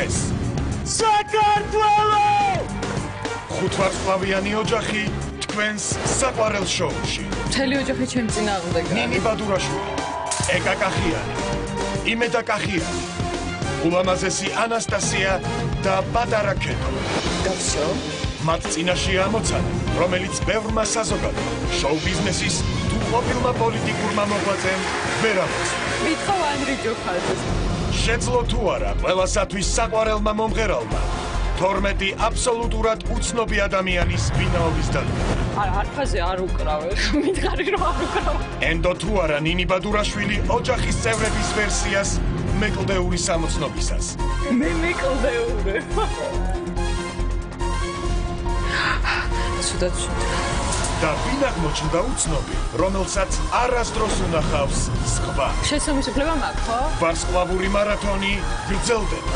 დღეს საქართველო! 5 ვარსკვლავიანი ოჯახი თქვენს საყვარელ შოუში. მთელი ოჯახი ჩემ წინააღმდეგია. ნინი ბადურაშვილი, ეკა კახიანი, იმედა კახიანი, ულამაზესი ანასტასია და პატარა ქეთო. გავსო? მათ წინაშია ამოცანა, რომელიც ბევრმა საზოგადო, შოუ-ბიზნესის თუ ყოფილმა პოლიტიკურმა მოღვაწემ ვერ ამოწმა. მითხო ანრი ჯოხაძეს. შეძლო თუ არა ყველასათვის საყვარელმა მომღერალმა 12 აბსოლუტურად უცნობი ადამიანის ვინაობის დადგმა. არფაზე არ უკრავე, მითხარი რომ არ უკრავე. ენდო თუ არა ნინი ბადურაშვილი ოჯახის წევრების ვერსიას მეკლდეური სამოცნობისას. მე მეკლდეური. სუდაც და ვინ აღმოჩნდა უცნობი, რომელსაც არასდროს უნახავს სხვა. შესამოსებლება მაქვს, ხო? ვარსკვლავური მარათონი გრძელდება.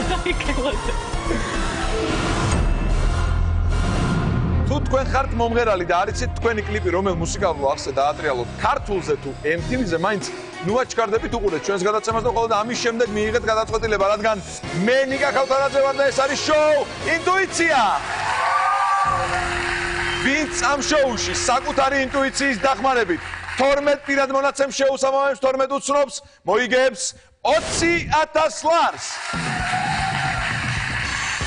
თუ თქვენ ხართ მომღერალი და არიცით თქვენი კლიპი რომელ მუსიკალურ ახსზე დაატრიალოთ ქართულზე თუ MTV-ზე, მაინც ნუ აჩქარდებით უყურეთ ჩვენს გადაცემას და ხოლმე ამის შემდეგ მიიღეთ გადაწყვეტილება, რადგან მე ნიკა ქავთარაძე ვარ და ეს არის შოუ ინტუიცია. ვინც ამ შოუში საკუთარი ინტუიციის დახმარებით 12 პირად მონაცემ შეუსამართლებს 12 უცნობს მოიგებს 20,000 ლარს.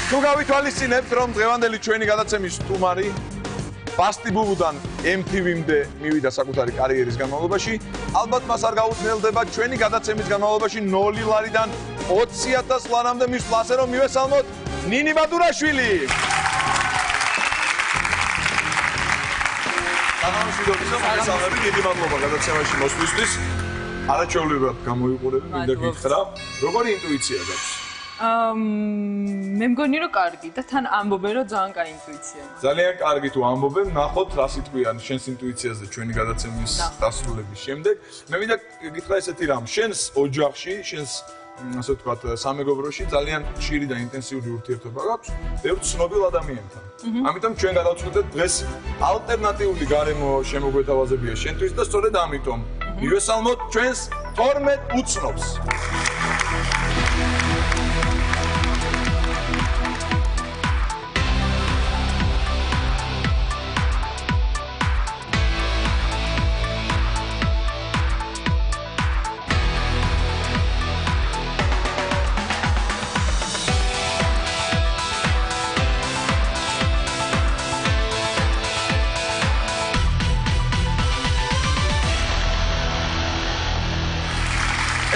თუ გავითვალისწინებთ, რომ დღევანდელი ჩვენი გადაცემის სტუმარი ბასტი ბუბუდან MTV-მდე მივიდა საკუთარი კარიერის განმავლობაში, ალბათ მას არ გაუცნელდება ჩვენი გადაცემის განმავლობაში 0 ლარიდან 20,000 ლარამდე მისვლა, ასე რომ მივესალმოთ ნინი ბადურაშვილი. გამომშვიდობისა, მოგესალმებით, დიდი მადლობა გადაცემაში მოსვლისთვის. არაჩვეულებრივად გამოიყურები, მინდა გითხრა, როგორი ინტუიცია გაქვს? მე მგონი რომ კარგი და თან ამბობენ რომ ძალიან კაი ინტუიცია. ძალიან კარგი თუ ამბობენ, ნახოთ რა სიტყვიან შენს ინტუიციაზე ჩვენი გადაცემის დასრულების შემდეგ. მე მინდა გითხრა ესეთი რამ, შენს ოჯახში, შენს ასე ვთქვათ, სამეგობროში ძალიან ხშირი და ინტენსიური ურთიერთობა გაქვს ბევრ ცნობილ ადამიანთან. ამიტომ ჩვენ გადავწყვეტეთ დღეს ალტერნატიული გარემო შემოგვეთავაზებია შენთვის და სწორედ ამიტომ მივესალმოთ ჩვენს 12 უცნობს.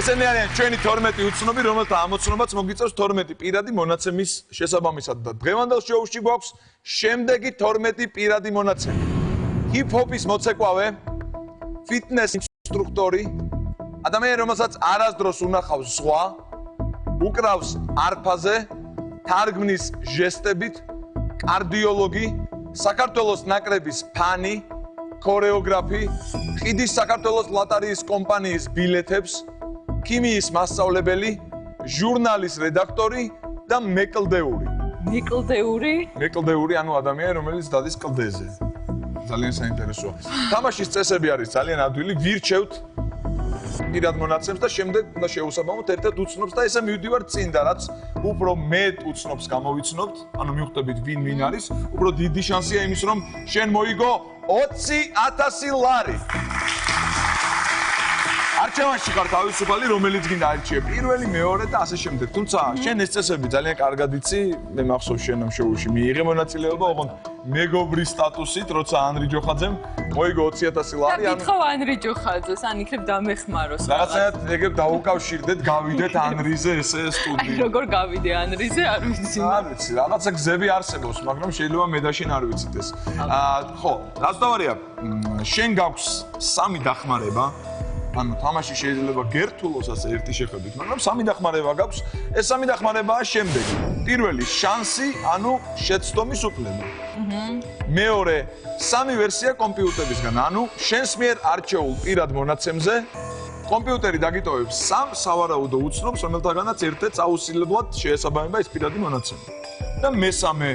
ესენი არიან ჩვენი 12 უცნობი, რომელთა ამოცნობაც მოგიწევს 12 პირადი მონაცემის შესაბამისად და დღევანდელ შოუში გვაქვს შემდეგი 12 პირადი მონაცემი. ჰიპ-ჰოპის მოცეკვავე, ფიტნეს ინსტრუქტორი, ადამიანი, რომელსაც არასდროს უნახავს ზღვა, უკრავს არფაზე, თარგმნის ჟესტებით, კარდიოლოგი, საქართველოს ნაკრების ფანი, ქორეოგრაფი, ყიდის საქართველოს ლოტარიის კომპანიის ბილეთებს, ქიმიის მასწავლებელი, ჟურნალის რედაქტორი და მეკლდეური. მეკლდეური, ანუ ადამიანი, რომელიც დადის კლდეზე. ძალიან საინტერესოა. თამაშის წესები არის ძალიან ადვილი, ვირჩევთ პირად მონაცემს და შემდეგ უნდა შეუსაბამოთ ერთ-ერთ უცნობს და ესე მივდივართ წინ და რაც უფრო მეტ უცნობს გამოვიცნობთ, ანუ მივხვდებით ვინ არის, უფრო დიდი შანსია იმის, რომ შენ მოიგო 20,000 ლარი. არჩევანში ხარ თავისუფალი, რომელიც გინდა აირჩიე პირველი, მეორე და ასე შემდეგ. თუმცა შენ ეს წესები ძალიან კარგად იცი, მე მახსოვს შენ ამ შოუში მიიღე მონაწილეობა, ოღონდ მეგობრის სტატუსით, როცა ანრი ჯოხაძემ მოიგო 20,000 ლარი. და მითხო ანრი ჯოხაძეს, ან იქნებ დამეხმაროს. რაღაცნაირად ეგრე დავუკავშირდეთ, გავიდეთ ანრიზე ესე სტუდიო. როგორ გავიდე ანრიზე, არ ვიცი. არ ვიცი, რაღაცა გზები არსებობს, მაგრამ შეიძლება მე და შენ არ ვიცით ეს. ხო, რაც დავარია, შენ გაქვს 3 დახმარება. ანუ თამაში შეიძლება გერთულოს ასე ერთი შეხედვით, მაგრამ 3 დახმარება გაქვს. ეს 3 დახმარებაა შემდეგი. პირველი შანსი, ანუ შეცდომის უფლება. მეორე 3 ვერსია კომპიუტერისგან, ანუ შენს მიერ არჩეულ პირად მონაცემზე კომპიუტერი დაგიტოვებს 3 სავარაუდო უცნობს, რომელთაგანაც ერთ-ერთს აუცილებლად შეესაბამება ეს პირადი მონაცემი. და მესამე,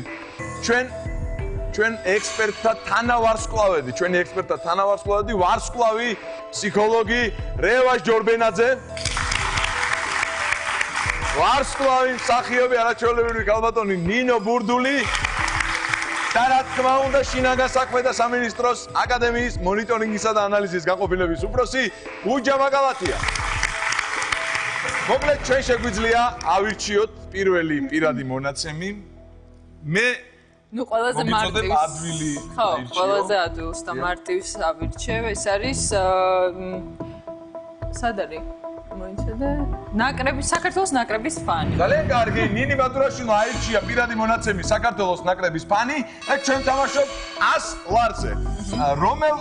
ჩვენ ექსპერტთა თანავარსკვლავედი, ჩვენი ექსპერტთა თანავარსკვლავედი, ვარსკვლავი, ფსიქოლოგი რევას ჯორბენაძე. ვარსკვლავი მსახიობი არაჩვეულებრივი ქალბატონი ნინო ბურდული და რა თქმა უნდა შინაგან საქმეთა სამინისტროს აკადემიის მონიტორინგისა და ანალიზის განყოფილების უფროსი ბუჯა მაგალათია. მოკლედ ჩვენ შეგვიძლია ავირჩიოთ პირველი პირადი მონაცემი. მე ნუ ყველაზე მოგიწოდებ მარტივს. ადვილი ხო, აირჩიო. ყველაზე ადვილს და მარტივს ავირჩევ. ეს არის სად არის? მოიცადე. ნაკრების საქართველოს ნაკრების ფანი. ძალიან კარგი, ნინი ბატურაშვილმა აირჩია პირადი მონაცემი საქართველოს ნაკრების ფანი და ჩვენ თამაშობთ 100 ლარზე. რომელ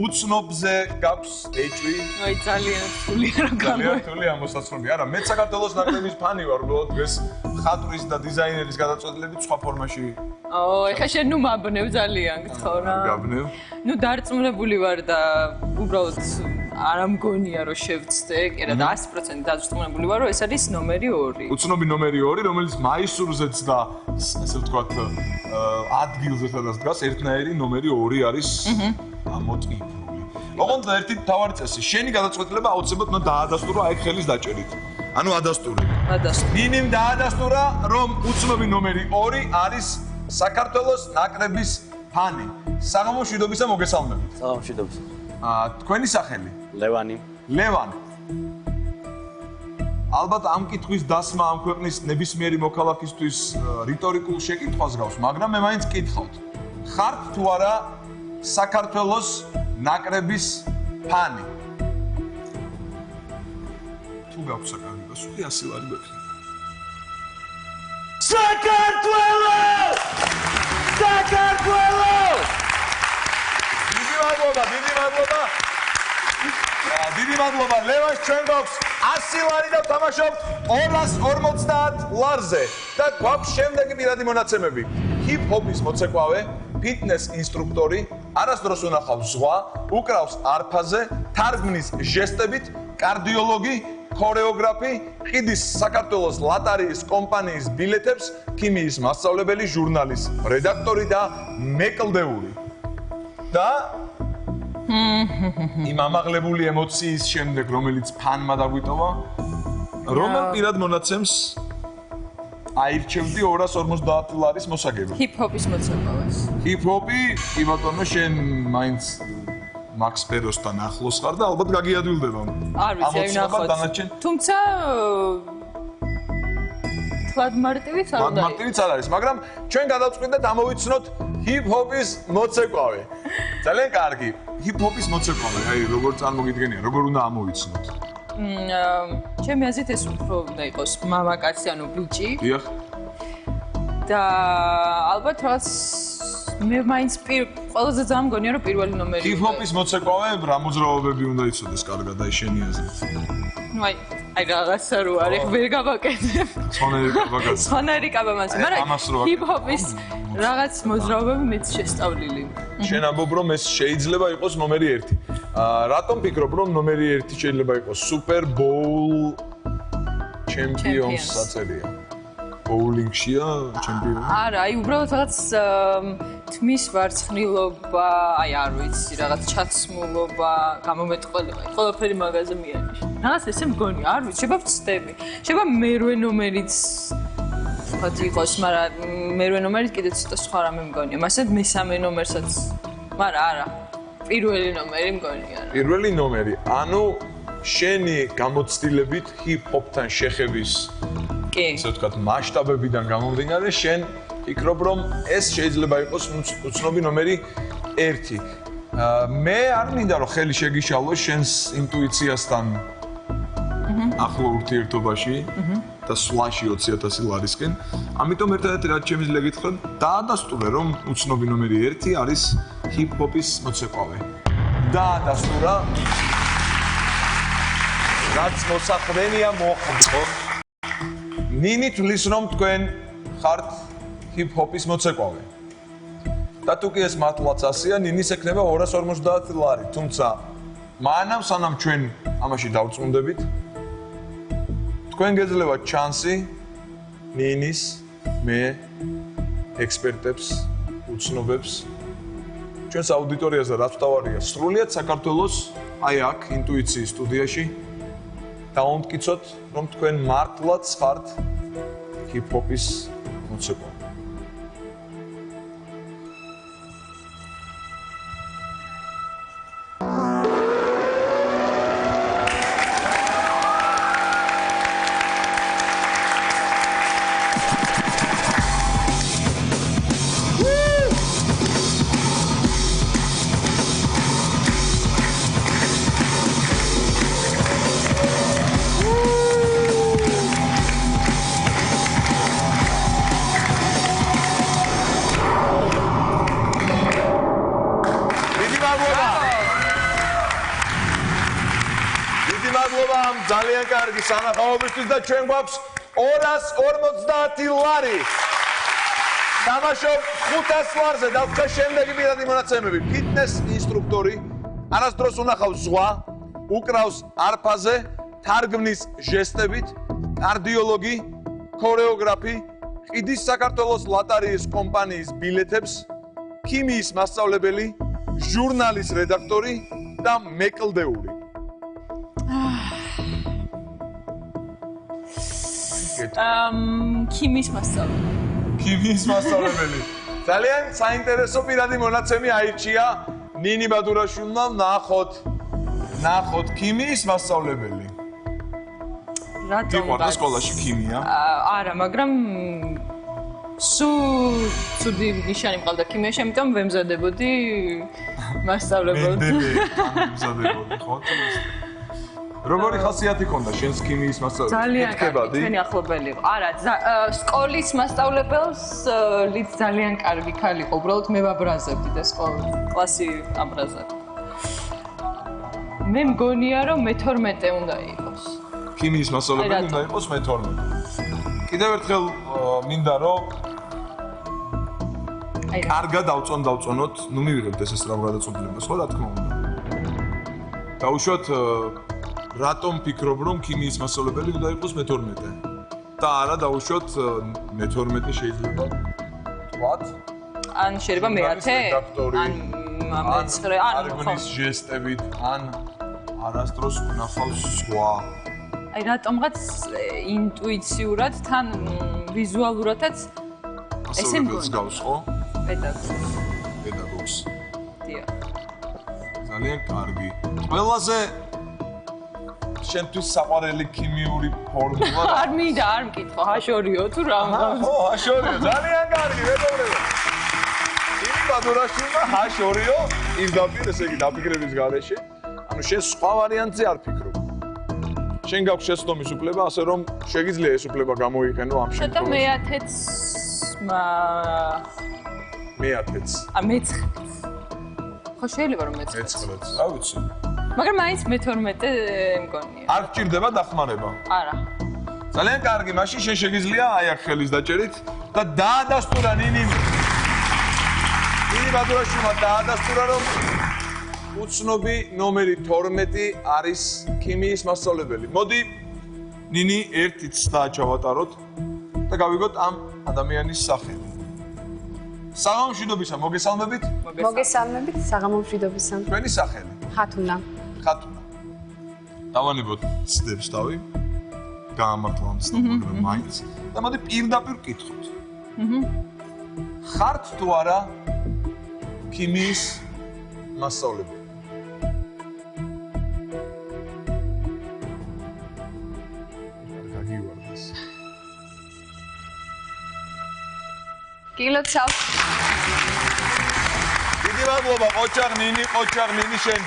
უცნობზე გაქვს ეჭვი? აი ძალიან რთულია რა ძალიან რთულია მოსასრული. არა, მე საქართველოს ნაკრების ფანი ვარ, უბრალოდ ეს ხატვის და დიზაინერის გადაწყვეტილებით სხვა ფორმაში ეხლა შენ ნუ მაბნევ ძალიან გთხოვ რა. გაბნევ. ნუ დარწმუნებული ვარ და უბრალოდ არ ამგონია რომ შევცდე, კი რა და 100% დარწმუნებული ვარ რომ ეს არის ნომერი 2. უცნობი ნომერი 2, რომელიც მაისურზეც და ასე ვთქვათ ადგილზე სადაც დგას, ერთნაირი ნომერი 2 არის ამოტკიფული. ოღონდ ერთი თავარი წესი, შენი გადაწყვეტილება აუცილებლად უნდა დაადასტურო აი ხელის დაჭერით. ანუ ადასტური. ადასტური. ნინიმ დაადასტურა, რომ უცნობი ნომერი 2 არის საქართველოს ნაკრების ფანი. საღამომშვიდობისა მოგესალმებით. საღამომშვიდობისა. თქვენი სახელი? ლევანი. ლევან. ალბათ ამ კითხვის დასმა ამ ქვეყნის ნებისმიერი მოქალაქისთვის რიტორიკულ შეკითხვას გავს, მაგრამ მე მაინც კითხავთ. ხართ თუ არა საქართველოს ნაკრების ფანი? თუ გაქვს საკუთარი პასუხი 100 ლარი გვექნება. საქართველოს! საქართველოს! დიდი მადლობა, დიდი მადლობა. დიდი მადლობა, ლევანს ჩვენ გვაქვს 100 ლარი და ვთამაშობთ 250 ლარზე. და გვაქვს შემდეგი პირადი მონაცემები. ჰიპ-ჰოპის მოცეკვავე, ფიტნეს ინსტრუქტორი, არასდროს უნახავს ზღვა, უკრავს არფაზე, თარგმნის ჟესტებით, კარდიოლოგი, ქორეოგრაფი, ყიდის საქართველოს ლატარიის კომპანიის ბილეთებს, ქიმიის მასწავლებელი, ჟურნალის რედაქტორი და მეკლდეული. და იმ ამაღლებული ემოციის შემდეგ, რომელიც ფანმა დაგვიტოვა, რომელ პირად მონაცემს აირჩევდი 250 ლარის მოსაგებად. ჰიპ-ჰოპის მოცეკვავეს. ჰიპ-ჰოპი, კი ბატონო, შენ მაინც მაქს პეროსთან ახლოს ხარ და ალბათ გაგიადვილდება. არ ვიცი, აი ნახოთ. თუმცა თქვად მარტივიც არ უნდა. მარტივიც არ არის, მაგრამ ჩვენ გადავწყვიტეთ ამოვიცნოთ ჰიპ-ჰოპის მოცეკვავე. ძალიან კარგი. ჰიპ-ჰოპის მოცეკვავე, აი როგორ წარმოგიდგენია, როგორ უნდა ამოვიცნოთ? ჩემი აზრით ეს უფრო უნდა იყოს მამაკაცი, ანუ ბიჭი. დიახ. და ალბათ რაღაც მე მაინც ყველაზე ძალიან მგონია რომ პირველი ნომერი. ჰიპ-ჰოპის მოცეკვავე რა მოძრაობები უნდა იცოდეს კარგად, აი შენი აზრით. ნუ აი რაღაცა რო არის, ვერ გავაკეთებ. ცხონერი კაბაკაც. ცხონერი კაბამაც, მაგრამ ჰიპ-ჰოპის რაღაც მოძრაობები მეც შესწავლილი. შენ ამბობ რომ ეს შეიძლება იყოს ნომერი 1. რატომ ფიქრობ რომ ნომერი 1 შეიძლება იყოს Super Bowl ჩემპიონს საწერია? ბოულინგშია ჩემპიონი? არა, აი უბრალოდ რაღაც თმის ვარცხნილობა, აი არ ვიცი, რაღაც ჩაცმულობა, გამომეტყველება, ყველაფერი მაგაზე მიანიშნა. რაღაც ესე მგონია, არ ვიცი, შეიძლება ვცდები. შეიძლება მერვე ნომერიც ვთქვათ იყოს, მაგრამ მერვე ნომერით კიდე ცოტა სხვა რამე მგონია. მასეთ მესამე ნომერსაც, მაგრამ არა. პირველი ნომერი მგონია. პირველი ნომერი. ანუ შენი გამოცდილებით ჰიპ-ჰოპთან შეხების კი. ასე ვთქვათ, მასშტაბებიდან გამომდინარე, შენ ფიქრობ რომ ეს შეიძლება იყოს უცნობი ნომერი 1. მე არ მინდა რომ ხელი შეგიშალოს შენს ინტუიციასთან ახლო ურთიერთობაში და სვლაში 20000 ლარისკენ. ამიტომ ერთადერთი რაც შემიძლია გითხრათ, დაადასტურე რომ უცნობი ნომერი 1 არის ჰიპ-ჰოპის მოცეკვავე. დაადასტურა. რაც მოსახვენია მოხდა. ნინი თulis რომ თქვენ ხართ ჰიპ-ჰოპის მოცეკვავე. და თუ კი ეს მართლაც ასეა, ნინის ექნება 250 ლარი, თუმცა მანამ სანამ ჩვენ ამაში დავწუნდებით, თქვენ გეძლევათ ჩანსი ნინის, მე, ექსპერტებს, უცნობებს, ჩვენს აუდიტორიაზე რაც ვთავარია, სრულიად საქართველოს აი აქ ინტუიციის სტუდიაში დავამტკიცოთ, რომ თქვენ მართლაც ხართ ჰიპ-ჰოპის მოცეკვავე. ძალიან კარგი სანახაობისთვის და ჩვენ გვაქვს 250 ლარი. თამაშობ 500 ლარზე და ვქა შემდეგი პირადი მონაცემები. ფიტნეს ინსტრუქტორი, არასდროს უნახავს ზღვა, უკრავს არფაზე, თარგმნის ჟესტებით, კარდიოლოგი, ქორეოგრაფი, ყიდის საქართველოს ლოტარიის კომპანიის ბილეთებს, ქიმიის მასწავლებელი, ჟურნალის რედაქტორი და მეკლდეული. ქიმიის მასწავლებელი. ქიმიის მასწავლებელი. ძალიან საინტერესო პირადი მონაცემი აირჩია ნინი ბადურაშვილმა. ნახოთ ქიმიის მასწავლებელი. რატომ? გიყვარდა სკოლაში ქიმია? არა, მაგრამ სუდი ნიშანი მყავდა ქიმიაში, ამიტომ ვემზადებოდი მასწავლებელად. მზადებოდი, ხო? როგორი ხასიათი ქონდა შენს ქიმიის მასწავლებლად? ძალიან კარგი, ჩვენი ახლობელი იყო. არა, სკოლის მასწავლებელს ძალიან კარგი ქალი იყო. უბრალოდ მე ვაბრაზებდი და კლასი აბრაზებდი. მე მგონია, რომ მე-12 უნდა იყოს. ქიმიის მასწავლებელი უნდა იყოს მე-12. კიდევ ერთხელ მინდა რომ კარგად დავწონოთ, ნუ მივიღებთ ესეს რა გადაწყვეტილებას, ხო, რა თქმა უნდა. დაუშვათ რატომ ფიქრობ რომ ქიმიის მასწავლებელი უნდა იყოს მე-12 და არა დაუშვათ მე-12 შეიძლება ვთქვათ ან შეიძლება მე-10 ან მე-9 ან თარგმნის ჟესტებით ან არასდროს უნახავს სხვა აი რატომღაც ინტუიციურად თან ვიზუალურადაც ესე მგონია გავს ხო პედაგოგს დიახ ძალიან კარგი ყველაზე შენთვის საყვარელი ქიმიური ფორმულა არ მინდა არ მკითხო ჰაშორიო თუ რა ხო ჰაშორიო ძალიან კარგი მეგობრებო ნინი ბადურაშვილმა ჰაშორიო პირდაპირ ესე იგი დაფიქრების გარეშე ანუ შენ სხვა ვარიანტზე არ ფიქრობ შენ გაქვს შეცდომის უფლება ასე რომ შეგიძლია ეს უფლება გამოიყენო ამ შემთხვევაში შეტა მე-10-ს მე-10-ს მე-9 ხო შეიძლება რომ მე-9-ს რა ვიცი მაგრამ მაინც მე-12 მგონია. არ გჭირდება დახმარება. არა. ძალიან კარგი, მაშინ შენ შეგიძლია აი აქ ხელის დაჭერით და დაადასტურა ნინი ბადურაშვილმა დაადასტურა რომ უცნობი ნომერი 12 არის ქიმიის მასწავლებელი. მოდი ნინი ერთიც დააჩავატაროთ და გავიგოთ ამ ადამიანის სახელი. საღამომშვიდობისა, მოგესალმებით? მოგესალმებით, საღამომშვიდობისა. თქვენი სახელი? ხათუნა. ხათუნა. დავანებოთ ცდებს თავი. გაამართლა ამ ცდებს, მაგრამ მაინც. და მოდი პირდაპირ ვკითხოთ. ხართ თუ არა ქიმიის მასწავლებელი? გაგივარდეს. გილოცავ. დიდი მადლობა, ყოჩაღ ნინი შენ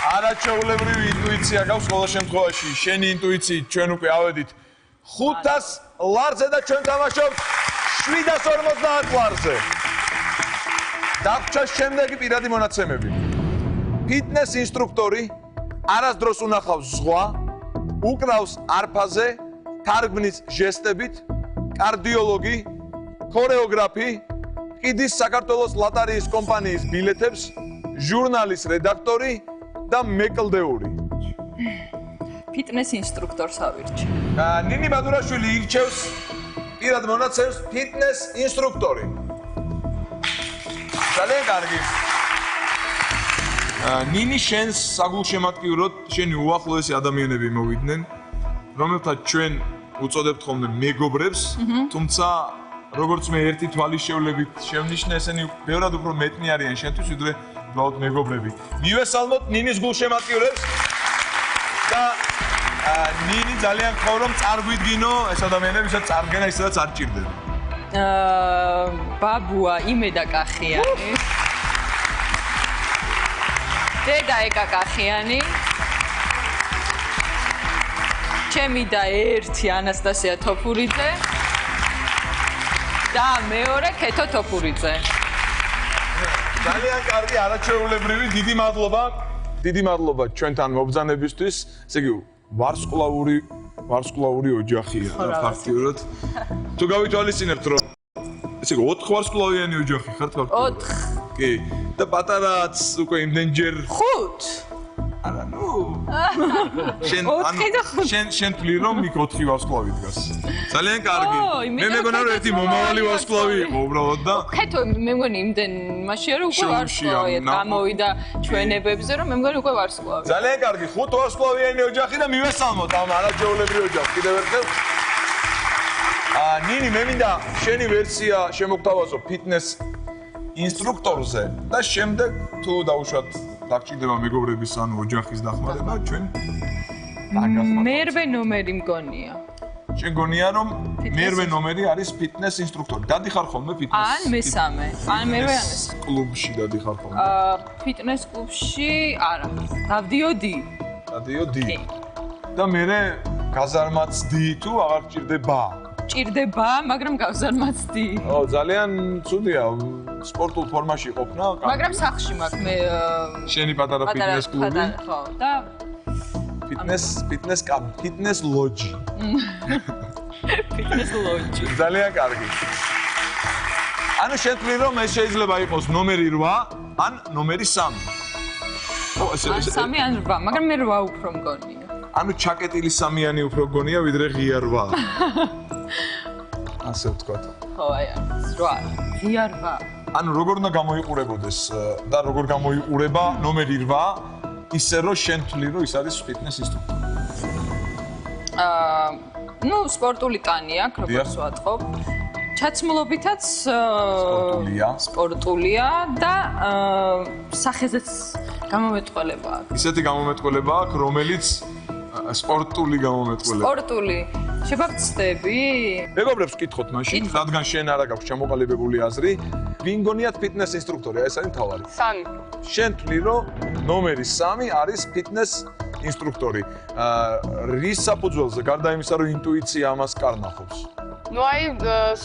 არაჩვეულებრივი ინტუიცია გაქვს ყოველ შემთხვევაში. შენი ინტუიციით ჩვენ უკვე ავედით 500 ლარზე და ჩვენ თამაშობთ 750 ლარზე. დაგვრჩა შემდეგი პირადი მონაცემები. ფიტნეს ინსტრუქტორი, არასდროს უნახავს ზღვა, უკრავს არფაზე, თარგმნის ჟესტებით, კარდიოლოგი, ქორეოგრაფი, ყიდის საქართველოს ლოტარიის კომპანიის ბილეთებს, ჟურნალის რედაქტორი და მეკლდეული. ფიტნეს ინსტრუქტორს ავირჩე. ნინი ბადურაშვილი ირჩევს პირად მონაცემს ფიტნეს ინსტრუქტორი. ძალიან კარგი. ნინი შენს საგულშემატკივროდ შენი უახლოესი ადამიანები მოვიდნენ რომელთა ჩვენ უწოდებთ ხოლმე მეგობრებს, თუმცა როგორც მე ერთი თვალის შევლებით შევნიშნე, ესენი ბევრად უფრო მეტნი არიან შენთვის, ვიდრე უბრალოდ მეგობრები. მივესალმოთ ნინის გულშემატკივრებს და ნინი ძალიან გქონდა რომ წარგვიდგინო ეს ადამიანები, ვისაც წარგენა ისედაც არ ჭირდება. ბაბუა იმედა კახიანი. დედა ეკა კახიანი. ჩემი და ერთი ანასტასია თოფურიძე და მეორე ქეთო თოფურიძე. ძალიან კარგი არაჩვეულებრივი, დიდი მადლობა ჩვენთან მობრძანებისთვის. ესე იგი, ვარსკვლავური ოჯახია ფაქტიურად. თუ გავითვალისწინებთ რომ ესე იგი 4 ვარსკვლავიანი ოჯახი ხართ ფაქტიურად? 4. კი. და პატარაც უკვე იმდენჯერ 5. არა, ნუ. შენ თვლი რომ იქ 4 ვარსკვლავი დგას. ძალიან კარგი. მე მეგონა რომ ერთი მომავალი ვარსკვლავი იყო უბრალოდ და ქეთო მე მგონი იმდენ მაშია რომ უკვე ვარსკვლავია გამოვიდა ჩვენებებზე რომ მე მგონი უკვე ვარსკვლავია. ძალიან კარგი. 5 ვარსკვლავიანი ოჯახი და მივესალმოთ ამ არაჩვეულებრივ ოჯახს კიდევ ერთხელ. ნინი მე მინდა შენი ვერსია შემოგთავაზო ფიტნეს ინსტრუქტორზე და შემდეგ თუ დაუშვათ დაგჭირდება მეგობრების ანუ ოჯახის დახმარება ჩვენ მერვე ნომერი მგონია. შენ გონია რომ მერვე ნომერი არის ფიტნეს ინსტრუქტორი. დადიხარ ხოლმე ფიტნეს? ან მესამე, ან მერვე ან მესამე. კლუბში დადიხარ ხოლმე? ფიტნეს კლუბში არა. დავდიოდი. დადიოდი. და მე გაზარმაცდი თუ აღარ ჭირდება? ჭირდება, მაგრამ გავზარმაცდი. ძალიან ცუდია სპორტულ ფორმაში ყოფნა. მაგრამ სახლში მაქვს მე შენი პატარა ფიტნეს კლუბი. ხო, და ფიტნეს ლოჯი. ფიტნეს ლოჯი. ძალიან კარგი. ანუ შენ თვლი რომ ეს შეიძლება იყოს ნომერი 8 ან ნომერი 3. ო ეს 3 ან 8, მაგრამ მე 8 უფრო მგონია. ანუ ჩაკეტილი 3-იანი უფრო გონია ვიდრე ღია 8. ასე ვთქვათ. ხო, აი ეს 8. ღია 8. ანუ როგორ უნდა გამოიყურებოდეს და როგორ გამოიყურება ნომერი 8 ისე რომ შენ თვლი რომ ის არის ფიტნეს ინსტრუქტორი. ნუ სპორტული ტანი აქვს, როგორც ვაწყობ. ჩაცმულობითაც სპორტულია და სახეზეც გამომეტყველება აქვს. ისეთი გამომეტყველება აქვს, რომელიც სპორტული გამომეტყველება. სპორტული. შევავწდები? მეგობრებს ვკითხოთ მაშინ, რადგან შენ არა გაქვს ჩამოყალიბებული აზრი, ვინ გონიათ ფიტნეს ინსტრუქტორი? აი ეს არის მთავარი. 3. შენ თვლი რომ ნომერი 3 არის ფიტნეს ინსტრუქტორი. რის საფუძველზე, გარდა იმისა, რომ ინტუიცია ამას კარნახობს? ნუ აი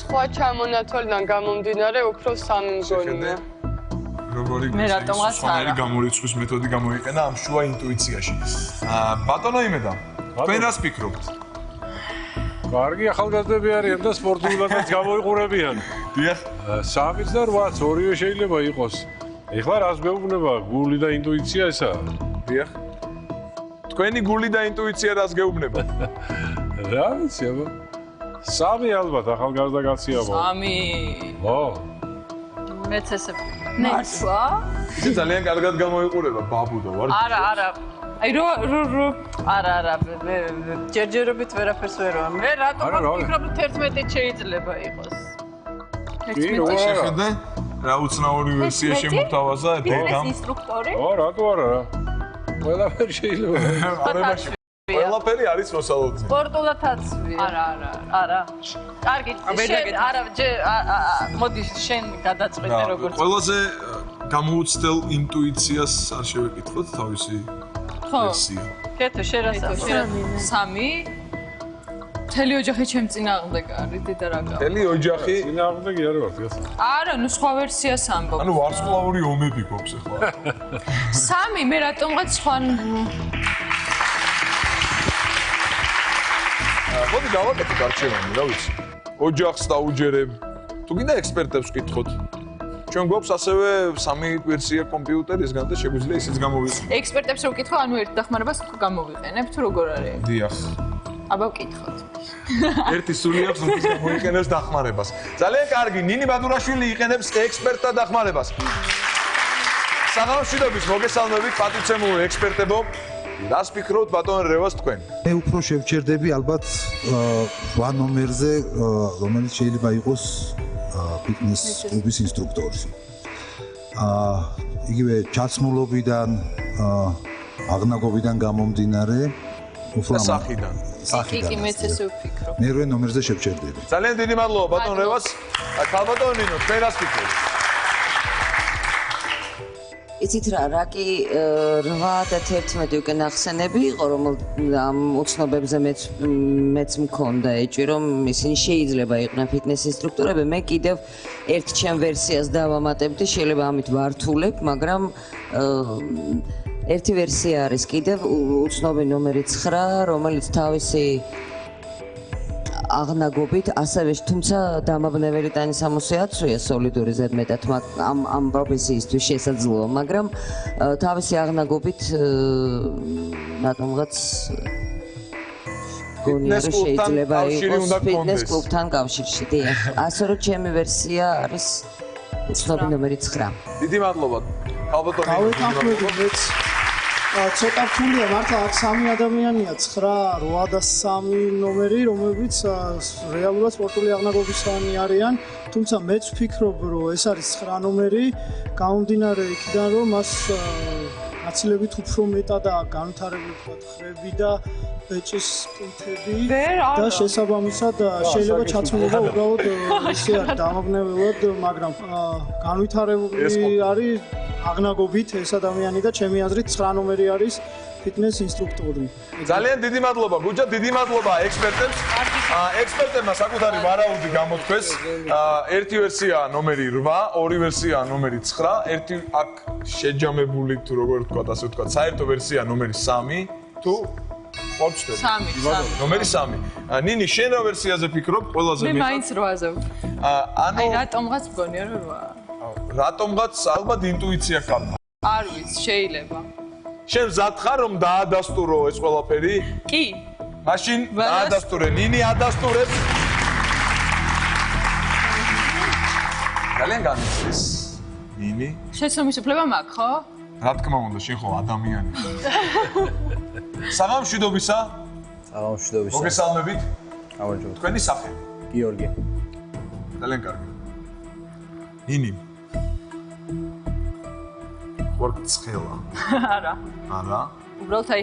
სხვა ჩამონათვალიდან გამომდინარე უფრო 3 მგონია. როგორი მე რატომაც არა. გამორიცხვის მეთოდი გამოიყენა ამ შუა ინტუიციაში. ბატონო იმედა, თქვენ რას ფიქრობთ? კარგი ახალგაზრდები არიან და სპორტულადაც გამოიყურებიან. დიახ. 3 და 8 ორივე შეიძლება იყოს. ეხლა რას გეუბნება? გული და ინტუიცია ესაა? დიახ. თქვენი გული და ინტუიცია რას გეუბნება? რა ვიცი აბა. 3 ალბათ ახალგაზრდა კაცია აბა. 3. ო. მეც ესე ნეცვა? ისე ძალიან კარგად გამოიყურება ბაბუდა ვარ. არა. აი არა, ჯერჯერობით ვერაფერს ვერ ვარ. მე რატომ ვფიქრობ 11 შეიძლება იყოს. 11 შეხედე რა უცნაური ვერსია შემოთავაზა დედამ. ინსტრუქტორი? ო, რატო არა? ყველაფერი შეიძლება. არამაში ყველაფერი არის მოსალოდნელი. სპორტულადაც არა. კარგი, მოდი შენ გადაწყვეტე როგორც. ყველაზე გამოუცდელ ინტუიციას არ შევეკითხოთ თავისი ვერსია. კეთო, შენ რა საქმეა? 3. მთელი ოჯახი ჩემ წინააღმდეგ არის, დედა რა გავა. მთელი ოჯახი წინააღმდეგი არ ვარ დღეს. არა, ნუ სხვა ვერსიას ამბობ. ანუ ვარსკვლავური ომები გვაქვს ახლა. 3 მე რატომღაც სხვა მოდი დავაკეთოთ არჩევანი, რა ვიცი. ოჯახს დაუჯერებ. თუ გინდა ექსპერტებს ვკითხოთ. ჩვენ გვაქვს ასევე 3 ვერსია კომპიუტერისგან და შეგვიძლია ისიც გამოვიყენოთ. ექსპერტებს რო ვკითხო, ანუ ერთ დახმარებას გამოვიყენებ, თუ როგორ არის? დიახ. აბა ვკითხოთ. ერთი სული აქვს, რომელიც გამოიყენებს დახმარებას. ძალიან კარგი, ნინი ბადურაშვილი იყენებს ექსპერტთა დახმარებას. საღამოშიდობის მოგესალმებით პატივცემულო ექსპერტებო. რას ფიქრობთ ბატონ რევას თქვენ? მე უფრო შევჩერდები ალბათ 8 ნომერზე, რომელიც შეიძლება იყოს ფიტნეს კლუბის ინსტრუქტორი. იგივე ჩაცმულობიდან, აღნაგობიდან გამომდინარე, უფრო სახიდან. კი მეც ესე ვფიქრობ. მერვე ნომერზე შევჩერდები. ძალიან დიდი მადლობა ბატონ რევას. ქალბატონ ნინო, თქვენ რას ფიქრობთ? იცით რა კი 8 და 11 უკენ ახსენები იყო რომ ამ უცნობებზე მეც მქონდა ეჭვი რომ ისინი შეიძლება იყვნენ ფიტნეს ინსტრუქტორები მე კიდევ ერთ ჩემ ვერსიას დავამატებდი შეიძლება ამით ვართულებ მაგრამ ერთი ვერსია არის კიდევ უცნობი ნომერი 9 რომელიც თავისი აღნაგობით ასევე თუმცა დამაბნეველი ტანისამოსი აცვია სოლიდური ზედმეტად ამ პროფესიისთვის შესაძლოა მაგრამ თავისი აღნაგობით რატომღაც გონია რომ შეიძლება იყოს ფიტნეს კლუბთან კავშირში დიახ ასე რომ ჩემი ვერსია არის უცნობი ნომერი 9 დიდი მადლობა ქალბატონ ნინო ცოტა რთულია მართლა აქ 3 ადამიანია 9, 8 და 3 ნომერი რომლებიც რეალურად სპორტული აღნაგობისანი არიან თუმცა მეც ვფიქრობ რომ ეს არის 9 ნომერი გამომდინარე იქიდან რომ მას აცილებით უფრო მეტადაა განვითარებული თქვა ხრები და ბეჭის კუნთები და შესაბამისად შეიძლება ჩაცმულობა უბრალოდ ისე არის დამაბნეველად მაგრამ განვითარებული არის აღნაგობით ეს ადამიანი და ჩემი აზრით 9 ნომერი არის ფიტნეს ინსტრუქტორი. ძალიან დიდი მადლობა გუჯა, დიდი მადლობა ექსპერტებს. ექსპერტებმა საკუთარი ვარაუდი გამოთქვეს. ერთი ვერსია ნომერი 8, ორი ვერსია ნომერი 9, ერთი აქ შეჯამებული თუ როგორ ვთქვა, ასე ვთქვა, საერთო ვერსია ნომერი 3 თუ ვარჩდები. 3. ნომერი 3. ნინი, შენ რა ვერსიაზე ფიქრობ? ყველაზე მე მაინც 8-ზე. ანუ აი რატომღაც მგონია რომ 8. რატომღაც ალბათ ინტუიცია გქონდა. არ ვიცი, შეიძლება. შენ მზად ხარ რომ დაადასტურო ეს ყველაფერი? კი. მაშინ დაადასტურე, ნინი ადასტურებს. ძალიან განიცდის ნინი. შეცდომის უფლება მაქვს, ხო? რა თქმა უნდა, შენ ხო ადამიანი. საღამშვიდობისა. საღამშვიდობისა. მოგესალმებით. გამარჯობა. თქვენი სახე? გიორგი. ძალიან კარგი. ნინი. ვარ ცხელა. არა. არა. უბრალოდ აი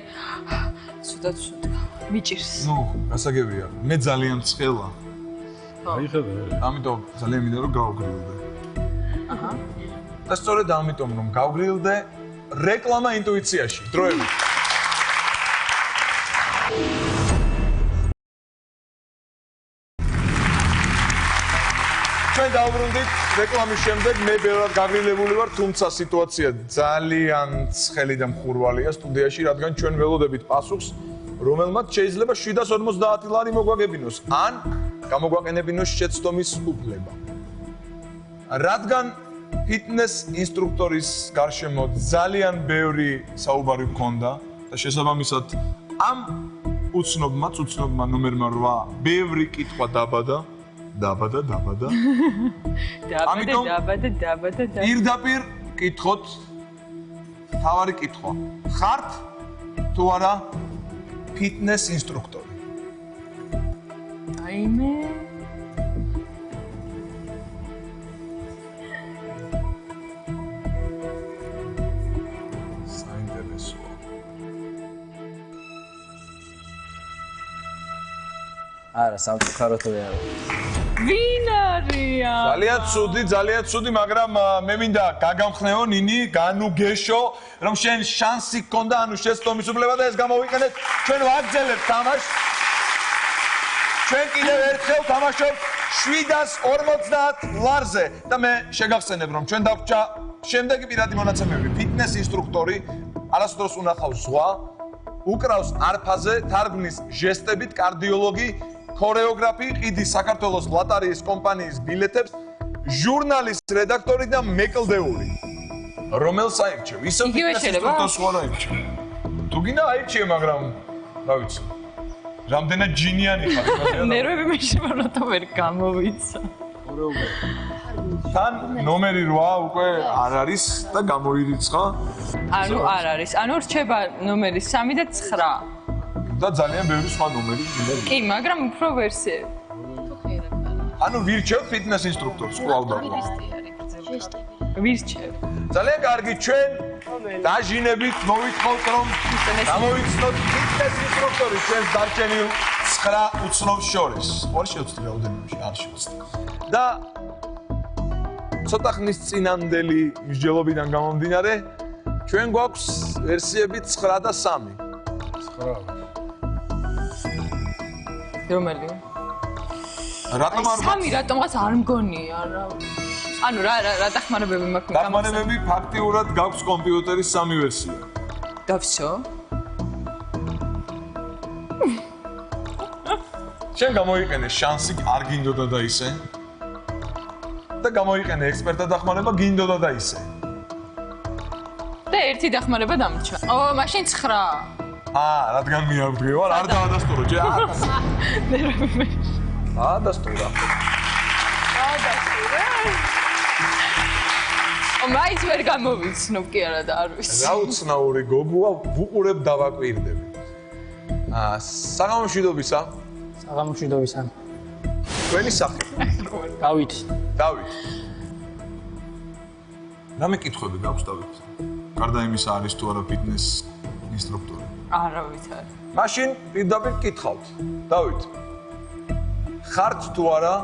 ცუდად მიჭირს. ნუ, გასაგებია. მე ძალიან ცხელა. აი ხედავ. ამიტომ ძალიან მინდა რომ გავგრილდე. აჰა. და სწორედ ამიტომ რომ გავგრილდე რეკლამა ინტუიციაში. დროებით. ჩვენ დავბრუნდით რეკლამის შემდეგ მე ბევრად გაგრილებული ვარ, თუმცა სიტუაცია ძალიან ცხელი და მხურვალეა სტუდიაში, რადგან ჩვენ ველოდებით პასუხს, რომელმაც შეიძლება 750 ლარი მოგვაგებინოს, ან გამოგვაყენებინოს შეცდომის უფლება. რადგან ფიტნეს ინსტრუქტორის გარშემო ძალიან ბევრი საუბარი მქონდა და შესაბამისად ამ უცნობმა ნომერმა 8 ბევრი კითხვა დაბადა. ამიტომ პირდაპირ კითხოთ თავარი კითხვა. ხართ თუ არა ფიტნეს ინსტრუქტორი? აიმე საინტერესოა. არა, სამწუხაროდ არა. ვინ არია? ძალიან ცუდი, მაგრამ მე მინდა გაგამხნეო ნინი, განუგეშო, რომ შენ შანსი გქონდა, ანუ შეცდომის უფლება და ეს გამოვიყენეთ. ჩვენ ვაგრძელებთ თამაშს. ჩვენ კიდევ ერთხელ თამაშობთ 750 ლარზე და მე შეგახსენებ, რომ ჩვენ დაგვჭა შემდეგი პირადი მონაცემები. ფიტნეს ინსტრუქტორი, არასდროს უნახავს ზღვა, უკრავს არფაზე, თარგმნის ჟესტებით, კარდიოლოგი, ქორეოგრაფი, ყიდის საქართველოს ლოტარიის კომპანიის ბილეთებს, ჟურნალის რედაქტორი და მეკლდეული. რომელს აირჩევ? ისევ ფიტნეს ინსტრუქტორს ვარ აირჩევ. თუ გინდა აირჩიე, მაგრამ რა ვიცი. რამდენად ჯინიანი ხარ? ნერვები მე შემოვრატო ვერ გამოვიცა. თან ნომერი 8 უკვე არ არის და გამოირიცხა ანუ არ არის. ანუ რჩება ნომერი 3 და 9. და ძალიან ბევრი სხვა ნომერი. კი, მაგრამ უფრო ვერსიები. ანუ ვირჩევთ ფიტნეს ინსტრუქტორს კვლავ. ვირჩევ. ძალიან კარგი, ჩვენ დაჟინებით მოვითხოვთ რომ გამოვიცნოთ ფიტნეს ინსტრუქტორი ჩვენს დარჩენილ 9 უცნობს შორის. ორი შევცდი რაოდენობაში, არ შევცდი. და ცოტა ხნის წინანდელი მსჯელობიდან გამომდინარე, ჩვენ გვაქვს ვერსიები 9 და 3. 9. რომელი? რატომ არ 3 რატომღაც არ მგონია რა. ანუ რა დახმარებები მაქვს? დახმარებები ფაქტიურად გაქვს კომპიუტერის 3 ვერსია. და всё. შენ გამოიყენე შანსი არ გინდოდა და ისე. და გამოიყენე ექსპერტთა დახმარება გინდოდა და ისე. და ერთი დახმარება დამრჩა. მაშინ 9. რადგან მიაგვდგევარ, არ დაადასტურო, ჯერ არ. დაადასტურა. მაინც ვერ გამოვიცნობ კი არა და არ ვიცი. რა უცნაური გოგოა, ვუყურებ დავაკვირდები. საღამომშვიდობისა. საღამომშვიდობისა. თქვენი სახე? დავით. დავით. რამე კითხვები გაქვს დავით? გარდა იმისა არის თუ არა ფიტნეს ინსტრუქტორი? არავით არ. მაშინ პირდაპირ კითხავთ. დავით. ხართ თუ არა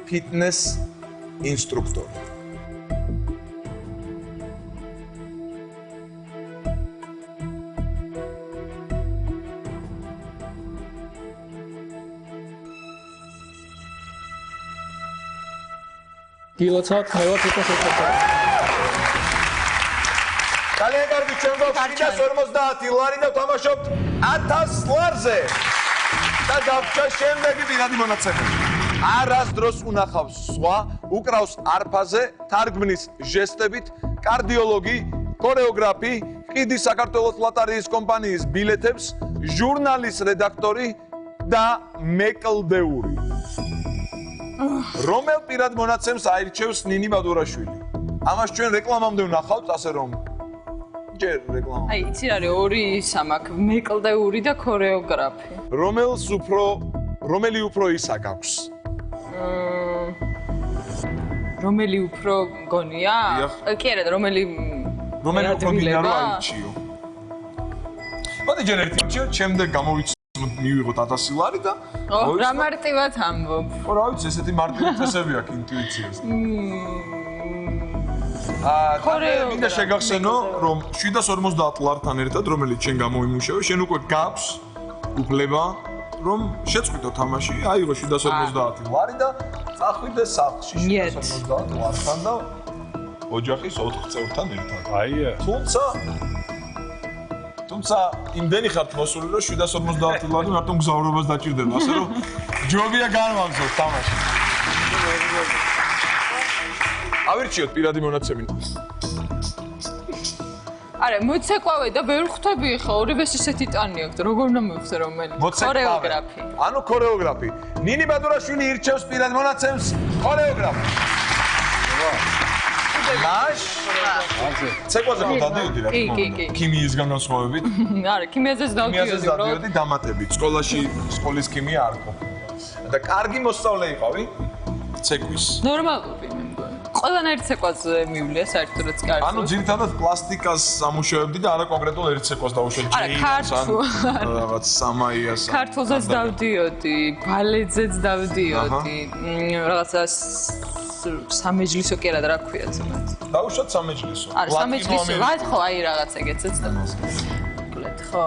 ფიტნეს ინსტრუქტორი? გილოცავთ მე ვარ ფიტნეს ინსტრუქტორი. ძალიან კარგი, ჩვენ გვაქვს 50 ლარი და ვთამაშობთ 1000 ლარზე. და გავჩა შემდეგი პირადი მონაცემები. არასდროს უნახავს სხვა, უკრავს არფაზე, თარგმნის ჟესტებით, კარდიოლოგი, ქორეოგრაფი, ყიდის საქართველოს ლოტარიის კომპანიის ბილეთებს, ჟურნალის რედაქტორი და მეკლდეული. რომელ პირად მონაცემს აირჩევს ნინი ბადურაშვილი? ამას ჩვენ რეკლამამდე ვნახავთ, ასე რომ ჯერ რეკლამა. აი, იცი რა არის ორი სამაქ, მეკლდეული და ქორეოგრაფი. რომელი უფრო ისა გაქვს? რომელი უფრო გონია? კი არა, რომელი უფრო გინდა რომ აირჩიო. მოდი ჯერ ერთი ვიჩიოთ, შემდეგ გამოვიცნოთ მივიღოთ 1000 ლარი და რა მარტივად ამბობ. რა ვიცი, ესეთი მარტივი წესები აქვს ინტუიციას. მინდა შეგახსენო, რომ 750 ლართან ერთად, რომელიც შენ გამოიმუშავე, შენ უკვე გაქვს უფლება, რომ შეწყვიტო თამაში, აიღო 750 ლარი და წახვიდე სახლში 750 ლართან და ოჯახის 4 წევრთან ერთად. აია. თუმცა იმდენი ხართ მოსული, რომ 750 ლარი მარტო მგზავრობას დაჭირდება, ასე რომ ჯობია განვაგზავნოთ თამაში. ავირჩიოთ პირადი მონაცემი. არა, მოცეკვავე და ვერ ხვდები ხა, ორივეს ისეთი ტანი აქვს, როგორ უნდა მივხვდე რომელი? ქორეოგრაფი. ანუ ქორეოგრაფი. ნინი ბადურაშვილი ირჩევს პირად მონაცემს ქორეოგრაფი. მაშ? ცეკვაზე მოდადიოდი რა. კი. ქიმიის განსხვავებით. არა, ქიმიაზეც დავდიოდი დამატებით. სკოლის ქიმია არ ყოფილა. და კარგი მოსწავლე იყავი ცეკვის. ნორმალური მე მგონი. ყველანაირ ცეკვაზე მივლია საერთოდ კარგი. ანუ ძირითადად პლასტიკას ამუშავებდი და არა კონკრეტულ ერთ ცეკვას დავუშვებდი. რაღაც სამაიას. ქართულზეც დავდიოდი, ბალეტზეც დავდიოდი. რაღაცა სამეჯლისო კი არა და რა ქვია ძმად. დავუშვათ სამეჯლისო. არა, სამეჯლისო, ხო, აი რაღაც ეგეცაც და მოკლედ, ხო.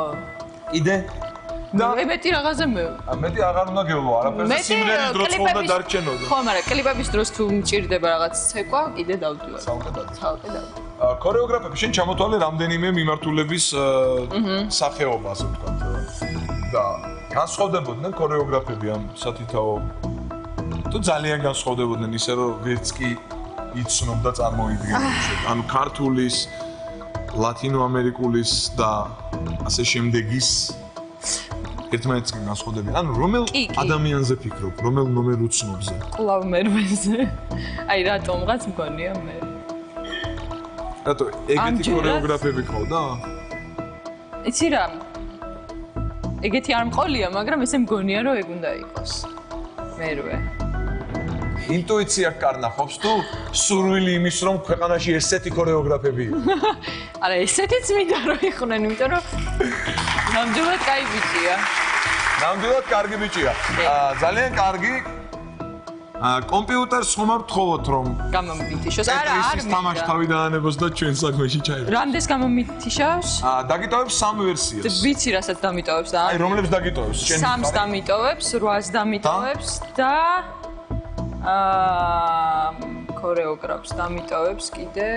იდე? და მეტი რაღაცა მე. მეტი აღარ უნდა გევლო, არაფერზე სიმღერის დროს ხომ დარჩენოდა. ხო, მაგრამ კლიპების დროს თუ მჭირდება რაღაც ცეკვა, კიდე დავდივარ. ცალკე დავდივარ. ქორეოგრაფები შენ ჩამოთვალე რამდენიმე მიმართულების სახეობა, ასე ვთქვათ. და განსხვავდებოდნენ ქორეოგრაფები ამ სათითაო თუ ძალიან განსხვავდებოდნენ ისე რომ ვერც კი იცნობდა წარმოიდგენოდა. ანუ ქართულის, ლათინო ამერიკულის და ასე შემდეგის ერთმანეთისგან განსხვავდება. ანუ რომელ ადამიანზე ფიქრობ, რომელ ნომერ უცნობზე? კლავ მერვეზე. აი რატომღაც მგონია მე. რატო ეგეთი ქორეოგრაფები ყავდა? იცი რა? ეგეთი არ მყოლია, მაგრამ ესე მგონია რომ ეგ უნდა იყოს. მერვე. ინტუიცია კარნახობს თუ სურვილი იმის რომ ქვეყანაში ესეთი ქორეოგრაფები იყოს? არა, ესეთიც მინდა რომ იყვნენ, იმიტომ რომ ნამდვილად კაი ბიჭია. ნამდვილად კარგი ბიჭია. ძალიან კარგი. კომპიუტერს ხომ არ ვთხოვოთ რომ გამომითიშოს? არა, არ მინდა. თამაში თავი დაანებოს და ჩვენ საქმეში ჩაიროს. რამდენს გამომითიშავს? დაგიტოვებს 3 ვერსიას. ვიცი რასაც დამიტოვებს და აი რომლებს დაგიტოვებს? 3-ს დამიტოვებს, 8-ს დამიტოვებს და ქორეოგრაფს დამიტოვებს კიდე.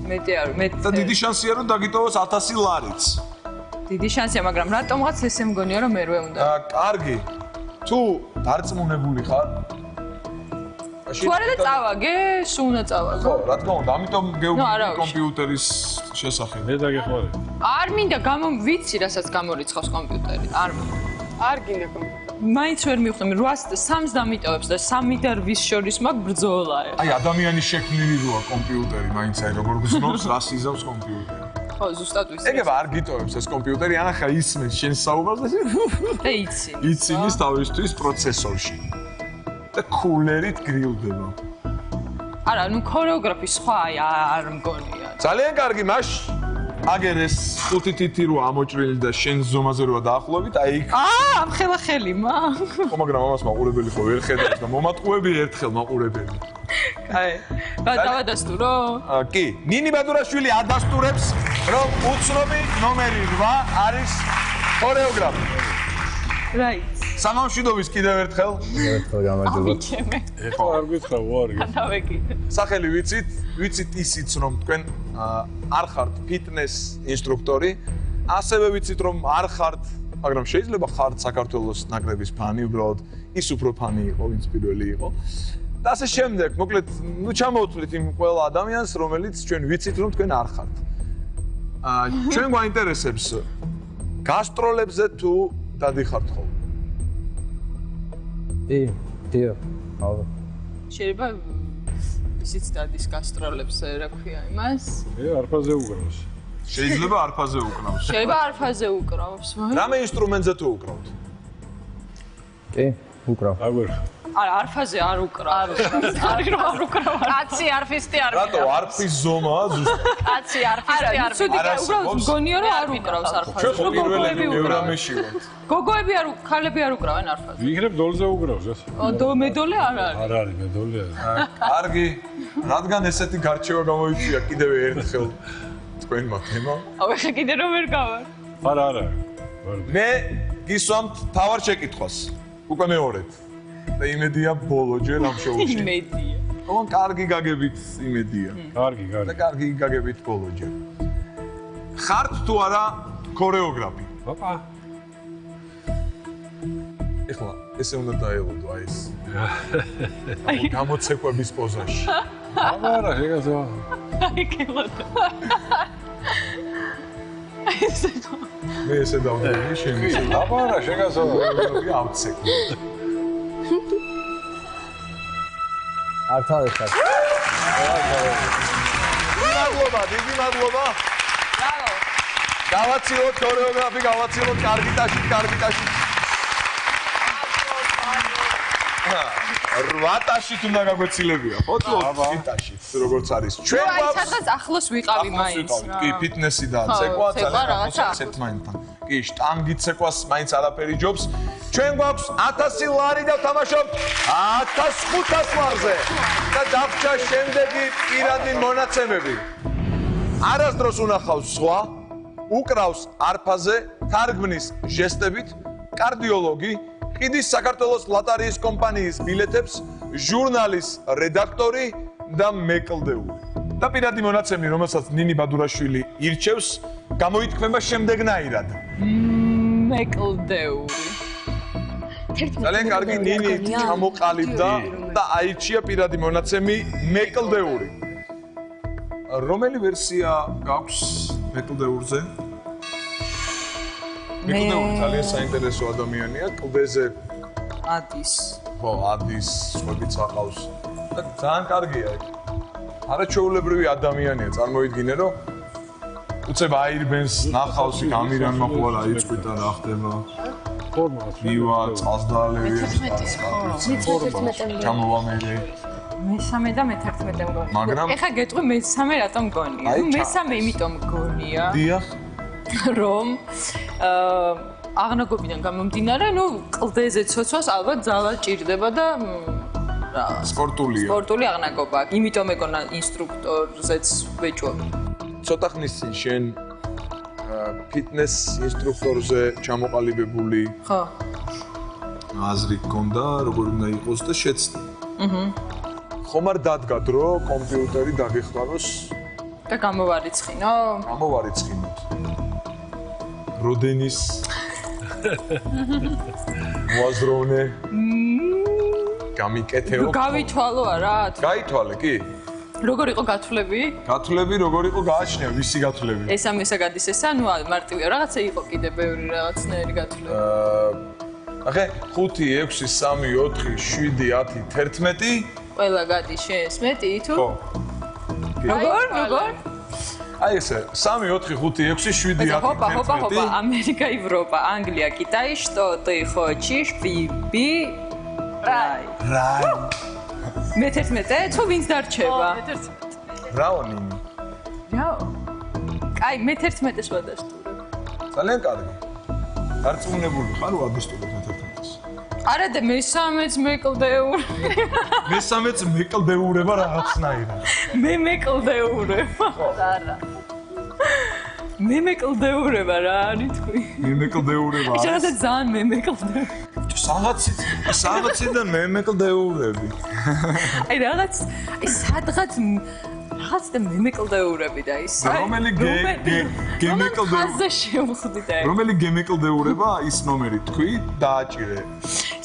მეტი არ მეტი. და დიდი შანსია რომ დაგიტოვოს 1000 ლარიც. დიდი შანსია, მაგრამ რატომღაც ესე მგონია რომ მერვე უნდა. კარგი. თუ დარწმუნებული ხარ? თუ არა და წავაგე, სულ უნდა წავაგო. ხო, რა თქმა უნდა, ამიტომ გეუბნები კომპიუტერის შესახებ. მე დაგეხმარებ. არ მინდა ვიცი რასაც გამორიცხავს კომპიუტერი. არ მინდა. არ გინდა კომპიუტერი. მაინც ვერ მივხვდი 8-3-ს დამიტოვებს და 3 და 8 შორის მაგ ბრძოლა. აი ადამიანის შექმნილი როა კომპიუტერი, მაინც აი როგორ გზნობს, რას იზავს კომპიუტერი. ხო, ზუსტად ვიცი. ეგება არ გიტოვებს ეს კომპიუტერი, ანახა ისმენს შენ საუბარს და იცი. იცინის თავისთვის პროცესორში. და კულერით გრილდება. არა, ნუ ქორეოგრაფი სხვა არ მგონია. ძალიან კარგი, მაშ აგერ ეს 5 თითი რო ამოჭრილი და შენ ზომაზე როა დაახლოებით, აი იქ ამ ხელახელი მა. ხო, მაგრამ ამას მაყურებელი ხო ვერ ხედავს და მომატყუები ერთხელ მაყურებელი. აი, დავადასტურო? კი, ნინი ბადურაშვილი ადასტურებს, რომ უცნობი ნომერი 8 არის ქორეოგრაფი. Right. სამამშვიდობის კიდევ ერთხელ. გამარჯობა. ეხლა არ გითხრა უარი. გადავეკიდე. სახელი ვიცით ისიც რომ თქვენ არ ხართ ფიტნეს ინსტრუქტორი, ასევე ვიცით რომ არ ხართ, მაგრამ შეიძლება ხართ საქართველოს ნაკრების ფანი, უბრალოდ ის უფრო ფანი იყო, ვინც პირველი იყო. და ასე შემდეგ, მოკლედ, ნუ ჩამოვთვლით იმ ყველა ადამიანს, რომელიც ჩვენ ვიცით რომ თქვენ არ ხართ. ჩვენ გვაინტერესებს გასტროლებზე თუ დადიხართ ხოლმე. დიო. შეიძლება ისიც დადის გასტროლებს, რა ქვია იმას? არფაზე უკრავს. შეიძლება არფაზე უკრავს. შეიძლება არფაზე უკრავს, მაგრამ რამე ინსტრუმენტზე თუ უკრავთ? კი, უკრავ. აგერ. არა, არფაზე არ უკრავს. არ უკრავ. კაცი არფისტი არ. რატო არფის ზომაა ზუსტად? კაცი არფისტი არ. უბრალოდ მგონია რომ არ უკრავს არფაზე. ჩვენ ხო პირველები ევრამეში ვართ. გოგოები არ ქალები არ უკრავენ არფაზე. ვიღრებ დოლზე უკრავს ეს. მედოლე არ არის. არ არის მედოლე. კარგი, რადგან ესეთი გარჩევა გამოიწვია კიდევ ერთხელ თქვენმა თემამ. აუ ეხა კიდე რომ ვერ გავარ. არა. მე გისვამთ თავარ შეკითხვას. უკვე მეორედ. და იმედია ბოლო ჯერ ამ შოუში. იმედია. ოღონ კარგი გაგებით იმედია. კარგი. და კარგი გაგებით ბოლო ჯერ. ხართ თუ არა ქორეოგრაფი? ოპა. ეხლა ესე უნდა დაელოდო აი ეს. გამოცეკვების პოზაში. არა, შეგაძა. აი კილოდო. მე ესე დავდები შენ ისე. არა, შეგაძა. ავცეკვე. არ თავიხარ. მადლობა, დიდი მადლობა. ბრავო. გავაცილოთ ქორეოგრაფი, გავაცილოთ კარგი ტაში. 8-ში უნდა გაგვეცილებია, ხო თუ 20-ში, როგორც არის. ჩვენ გვაქვს სადღაც ახლოს ვიყავი მაინც. კი, ფიტნესი და ცეკვა ძალიან ახლოს ერთმანეთთან. კი, შტანგი ცეკვას მაინც არაფერი ჯობს. ჩვენ გვაქვს 1000 ლარი და ვთამაშობთ 1500 ლარზე. და დავრჩა შემდეგი პირადი მონაცემები. არასდროს უნახავს სხვა, უკრავს არფაზე, თარგმნის ჟესტებით, კარდიოლოგი, ყიდის საქართველოს ლოტარიის კომპანიის ბილეთებს, ჟურნალის რედაქტორი და მეკლდეული. და პირადი მონაცემი, რომელსაც ნინი ბადურაშვილი ირჩევს, გამოითქმება შემდეგნაირად. მეკლდეული. ძალიან კარგი ნინი ჩამოყალიბდა და აირჩია პირადი მონაცემი მეკლდეული. რომელი ვერსია გაქვს მეკლდეურზე. მეკლდეური ძალიან საინტერესო ადამიანია, კლდეზე ადის. ხო, ადის, სხვებიც აყავს. და ძალიან კარგია ეგ. არაჩვეულებრივი ადამიანია, წარმოიდგინე რომ უცებ აირბენს ნახავს იქ ამირანმა ხო რა იწვით და რა ხდება. მივა, წყალს დაალევია. ჩამოვამერე. მესამე და მე-11 მგონია. მაგრამ ეხა გეტყვი მესამე რატომ მგონია? მესამე იმიტომ მგონია. დიახ. რომ აღნაგობიდან გამომდინარე, კლდეზე ცოცვას ალბათ ძალა ჭირდება და სპორტულია. სპორტული აღნაგობა. იმიტომ ეგონა ინსტრუქტორზეც ვეჭვობ. ცოტა ხნის წინ შენ ფიტნეს ინსტრუქტორზე ჩამოყალიბებული ხო. აზრი გქონდა, როგორ უნდა იყოს და შეცდი. ხომ არ დადგა დრო კომპიუტერი დაგეხმაროს და გამოვარიცხინო? გამოვარიცხინოთ. როდენის მოაზროვნე გამიკეთეო. გავითვალო არა? გაითვალე კი? როგორ იყო გათვლები? გათვლები როგორ იყო გააჩნია ვისი გათვლები? ესა გადის ესა, მარტივია რაღაცა იყო კიდე ბევრი რაღაცნაირი გათვლები. ახე 5 6 3 4 7 10 11 ყველა გადის შენს მეტი თუ? ხო. როგორ? აი ესე 3 4 5 6 7 10 ჰოპა, ამერიკა, ევროპა, ანგლია, კიტაი, შტოტი, ხოჩი, შპიბი, რაი. მე-11 თუ ვინც დარჩება? რაონინი. რაო? კაი, მე-11-ს ვადასტურებ. ძალიან კარგი. დარწმუნებული ხარ ვადასტურებ მე-11-ს? არა და მე-13-ს მეკლდეური. მე-13-ს მეკლდეურება რაღაცნაირად. მე მეკლდეურება. არა. მე მეკლდეურება რა არის თქვი? მე მეკლდეურება. შეიძლება ძალიან მე მეკლდეურება. საღაციდან მე მეკლდეურები. აი რაღაც სადღაც და მე მეკლდეურები და ის რომელი გემეკლდეურება შემოხდი და რომელი გემეკლდეურება ის ნომერი თქვი დააჭირე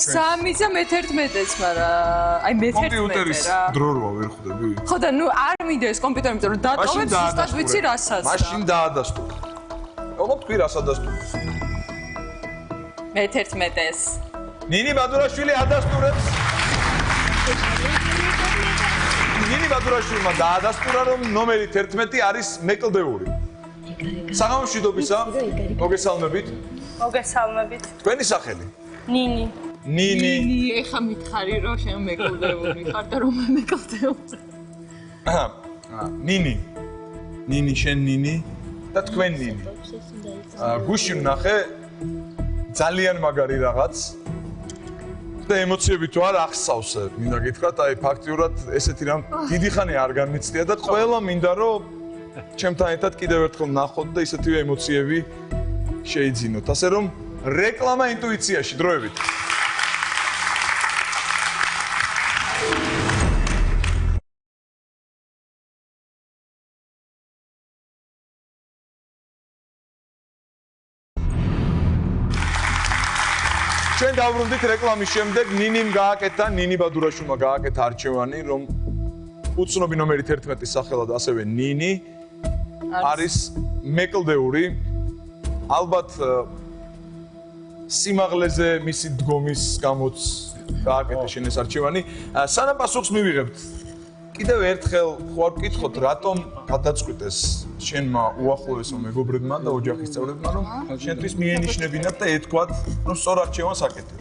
3 და მე-11-ს მაგრამ აი მე-11 კომპიუტერის დრო როა ვერ ხვდები ხო და არ მინდა ეს კომპიუტერი იმიტომ რომ დატოვებ ზუსტად ვიცი რასაც მაშინ დაადასტურე როგორ თქვი რას ადასტურე მე-11-ს ნინი ბადურაშვილი ადასტურებს ნინი ბადურაშვილმა დაადასტურა რომ ნომერი 11 არის მეკლდეული. საღამომშვიდობისა, მოგესალმებით. მოგესალმებით. თქვენი სახელი? ნინი. ნინი. ეხა მითხარი რომ შენ მეკლდეული ხარ და რომ მეკლდეული. ნინი. ნინი შენ ნინი და თქვენ ნინი. გუში ვნახე ძალიან მაგარი რაღაც. და ემოციები თუ არ ახსავსე, მინდა გითხრათ, აი ფაქტიურად ესეთი რამ დიდი ხანი არ განმეცდია და ყველა მინდა რომ ჩემთან ერთად კიდევ ერთხელ ნახოთ და ისეთივე ემოციები შეიძინოთ. ასე რომ რეკლამა ინტუიციაში დროებით. ჩვენ დავბრუნდით რეკლამის შემდეგ ნინიმ გააკეთა, ნინი ბადურაშვილმა გააკეთა არჩევანი, რომ უცნობი ნომერი 11-ის სახელად ასევე ნინი არის მეკლდეული. ალბათ სიმაღლეზე მისი დგომის გამოც გააკეთა შენ ეს არჩევანი. სანამ პასუხს მივიღებთ, კიდევ ერთხელ ხო არ ვკითხოთ, რატომ გადაწყვიტეს შენმა უახლოესმა მეგობრებმა და ოჯახის წევრებმა, რომ შენთვის მიენიშნებინათ და ეთქვათ, რომ სწორ არჩევანს აკეთებ.